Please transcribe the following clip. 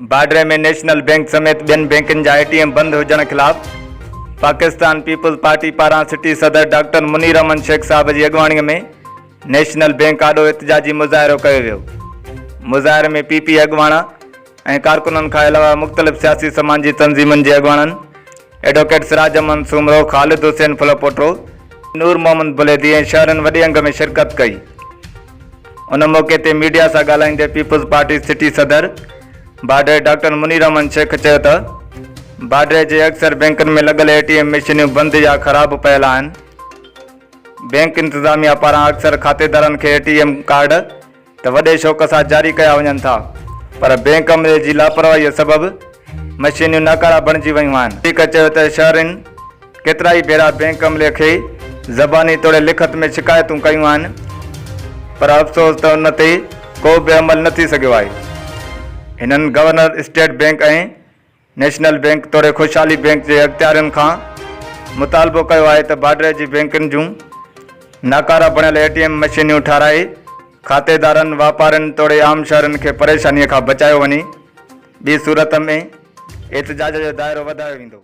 बाडरे में national bank समेत बिन बैंकन जा एटीएम बंद होजण खिलाफ पाकिस्तान पीपल्स पार्टी पारां सिटी सदर डॉक्टर मुनीर अहमद शेख साहब की अगवाणी में नेशनल बैंक आॾो एहतजाजी मुज़ाहिरो कयो वियो। मुज़ाहिरे में पीपी अगवाणा ऐं कारकुननि खां अलावा मुख़्तलिफ़ सियासी समाजी तंज़ीमुनि जे अगवाणनि एडवोकेट सिराज अहमद सूमरो, ख़ालिद हुसैन फुलपोटो, नूर मोहम्मद बुलेदी ऐं शहरनि वॾे अंग में शिरकत कई। उन मौके ते मीडिया सां ॻाल्हाईंदे पीपल्स पार्टी सिटी सदर बाडरे डॉक्टर मुनीर अहमद शेख चयो त बाडरे जे अक्सर बैंकनि में लॻल एटीएम मशीनियूं बंदि या ख़राब पियल आहिनि। बैंक इंतज़ामिया पारां अक्सर खातेदारनि खे एटीएम कार्ड त वॾे शौक़ सां जारी कया वञनि था, पर बैंक अमले जी लापरवाहीअ सबबि मशीनियूं नाकारा बणिजी वियूं आहिनि। वधीक चयो त शहरनि केतिरा ई भेरा बैंक अमले खे ज़बानी तौरु लिखत में शिकायतूं कयूं आहिनि, पर अफ़सोस त उन ते को बि अमल न थी सघियो आहे। हिननि गवर्नर स्टेट बैंक ऐं नेशनल बैंक तौरु ख़ुशहाली बैंक जे अख़्तियारनि खां मुतालबो कयो आहे त बाडरे जी बैंकुनि जूं नाकारा बणियल एटीएम मशीनियूं ठाराए खातेदारनि वापारियुनि तौरु आम शहरनि खे परेशानीअ खां बचायो वञे। ॿी सूरत में एहतजाज जो दाइरो वधायो वेंदो।